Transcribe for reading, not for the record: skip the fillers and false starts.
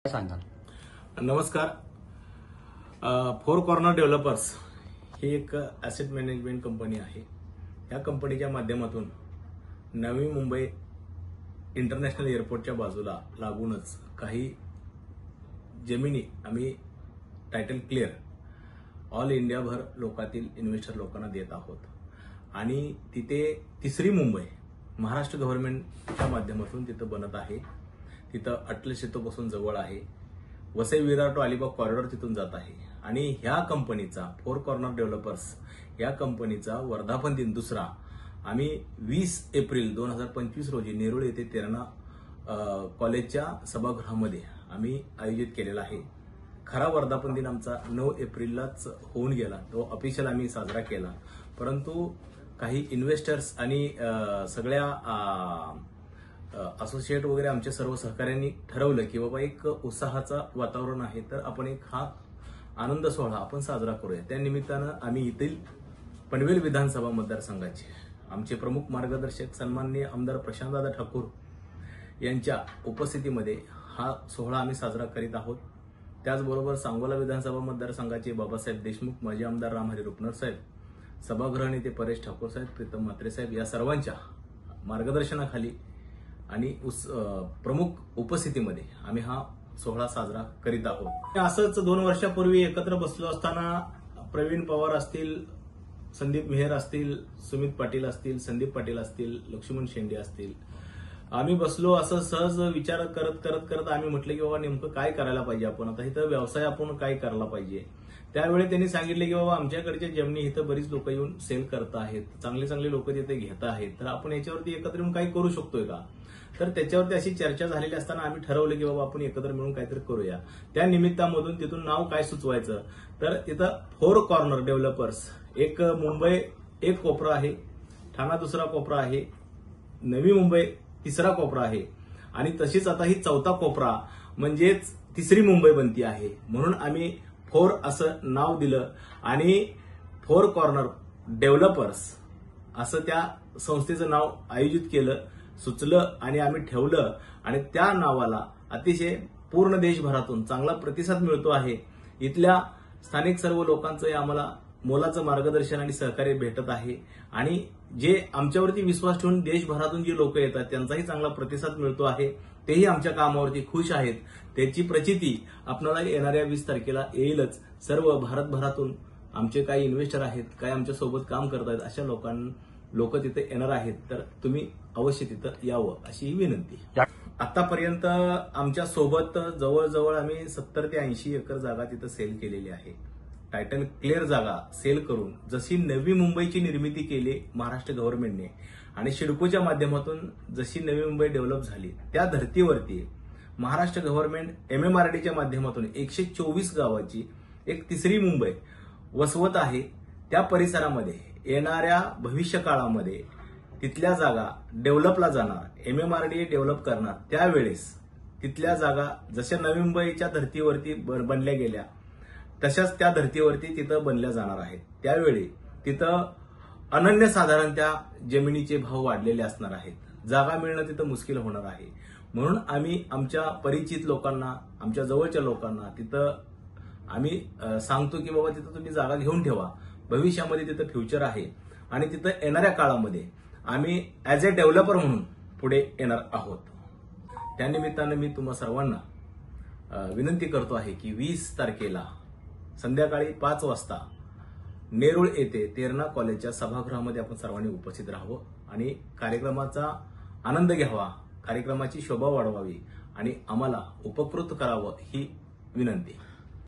सांगाल? नमस्कार. Four corner developers ही एक ॲसेट मॅनेजमेंट कंपनी आहे. या कंपनीच्या माध्यमातून नवी मुंबई इंटरनॅशनल एअरपोर्टच्या बाजूला लागूनच काही जमिनी आम्ही टायटल क्लिअर ऑल इंडियाभर लोकातील इन्व्हेस्टर लोकांना देत आहोत. आणि तिथे तिसरी मुंबई महाराष्ट्र गव्हर्नमेंटच्या माध्यमातून तिथं बनत आहे. तिथं अटल सेतूपासून जवळ आहे. वसई विरार टू अलिबाग कॉरिडॉर तिथून जात आहे. आणि ह्या कंपनीचा फोर कॉर्नर डेव्हलपर्स या कंपनीचा वर्धापन दिन दुसरा आम्ही 20 एप्रिल 2025 रोजी नेरुळ येथे तेरणा कॉलेजच्या सभागृहामध्ये आम्ही आयोजित केलेला आहे. खरा वर्धापन दिन आमचा 9 एप्रिललाच होऊन गेला. तो ऑफिशियल आम्ही साजरा केला. परंतु काही इन्व्हेस्टर्स आणि सगळ्या असोसिएट वगैरे आमच्या सर्व सहकाऱ्यांनी ठरवलं की बाबा एक उत्साहाचं वातावरण आहे, तर आपण एक हा आनंद सोहळा आपण साजरा करूया. त्या निमित्तानं आम्ही येथील पनवेल विधानसभा मतदारसंघाचे आमचे प्रमुख मार्गदर्शक सन्माननीय आमदार प्रशांतदादा ठाकूर यांच्या उपस्थितीमध्ये हा सोहळा आम्ही साजरा करीत आहोत. त्याचबरोबर सांगोला विधानसभा मतदारसंघाचे बाबासाहेब देशमुख, माजी आमदार रामहरी रुपनर साहेब, सभागृह नेते परेश ठाकूर साहेब, प्रीतम म्हात्रे साहेब या सर्वांच्या मार्गदर्शनाखाली आणि प्रमुख उपस्थितीमध्ये आम्ही हा सोहळा साजरा करीत आहोत. असंच 2 वर्षापूर्वी एकत्र बसलो असताना प्रवीण पवार असतील, संदीप मेहर असतील, सुमित पाटील असतील, संदीप पाटील असतील, लक्ष्मण शेंडे असतील, आम्ही बसलो असं सहज विचार करत आम्ही म्हटलं की बाबा नेमकं काय करायला पाहिजे आपण, आता इथं व्यवसाय आपण काय करायला पाहिजे. त्यावेळी त्यांनी सांगितले की बाबा आमच्याकडच्या जमिनी इथं बरीच लोक येऊन सेल करत आहेत, चांगले लोक तिथे घेत आहेत, तर आपण याच्यावरती एकत्र येऊन काही करू शकतोय का. तर त्याच्यावरती अशी चर्चा झालेली असताना आम्ही ठरवलं की बाबा आपण एकत्र मिळून काहीतरी करूया. त्या निमित्तामधून तिथून नाव काय सुचवायचं, तर तिथं फोर कॉर्नर डेव्हलपर्स, एक मुंबई एक कोपरा आहे, ठाणा दुसरा कोपरा आहे, नवी मुंबई तिसरा कोपरा आहे आणि तशीच आता ही चौथा कोपरा म्हणजेच तिसरी मुंबई बनती आहे. म्हणून आम्ही फोर असं नाव दिलं आणि फोर कॉर्नर डेव्हलपर्स असं त्या संस्थेचं नाव आयोजित केलं, सुचलं आणि आम्ही ठेवलं. आणि त्या नावाला अतिशय पूर्ण देशभरातून चांगला प्रतिसाद मिळतो आहे. इथल्या स्थानिक सर्व लोकांचंही आम्हाला मोलाचं मार्गदर्शन आणि सहकार्य भेटत आहे. आणि जे आमच्यावरती विश्वास ठेवून देशभरातून जी लोक येतात त्यांचाही चांगला प्रतिसाद मिळतो आहे. तेही आमच्या कामावरती खुश आहेत. त्याची प्रचिती आपल्याला येणाऱ्या 20 तारखेला येईलच. सर्व भारतभरातून आमचे काही इन्व्हेस्टर आहेत, काही आमच्यासोबत काम करत आहेत, अशा लोक तिथे येणार आहेत. तर तुम्ही अवश्य तिथं यावं अशी विनंती. आतापर्यंत आमच्या सोबत जवळजवळ आम्ही 70 ते 80 एकर जागा तिथं सेल केलेली आहे. टायटल क्लिअर जागा सेल करून जशी नवी मुंबईची निर्मिती केली महाराष्ट्र गव्हर्नमेंटने आणि सिडकोच्या माध्यमातून जशी नवी मुंबई डेव्हलप झाली, त्या धर्तीवरती महाराष्ट्र गव्हर्नमेंट MMRDच्या माध्यमातून 124 गावाची एक तिसरी मुंबई वसवत आहे. त्या परिसरामध्ये येणाऱ्या भविष्य काळामध्ये तिथल्या जागा डेव्हलपला जाणार, MMRD डेव्हलप करणार. त्यावेळेस तिथल्या जागा जशा नवी मुंबईच्या धर्तीवरती बनल्या गेल्या तशाच त्या धर्तीवरती तिथं बनल्या जाणार आहेत. त्यावेळी तिथं अनन्यसाधारण त्या जमिनीचे भाव वाढलेले असणार आहेत. जागा मिळणं तिथं मुश्किल होणार आहे. म्हणून आम्ही आमच्या परिचित लोकांना, आमच्या जवळच्या लोकांना तिथं आम्ही सांगतो की बाबा तिथं तुम्ही जागा घेऊन ठेवा. भविष्यामध्ये तिथं फ्युचर आहे आणि तिथं येणाऱ्या काळामध्ये आम्ही ऍज अ डेव्हलपर म्हणून पुढे येणार आहोत. त्यानिमित्तानं मी तुम्हा सर्वांना विनंती करतो आहे की 20 तारखेला संध्याकाळी 5 वाजता नेरुळ येथे तेरणा कॉलेजच्या सभागृहामध्ये आपण सर्वांनी उपस्थित राहावं आणि कार्यक्रमाचा आनंद घ्यावा, कार्यक्रमाची शोभा वाढवावी आणि आम्हाला उपकृत करावं ही विनंती.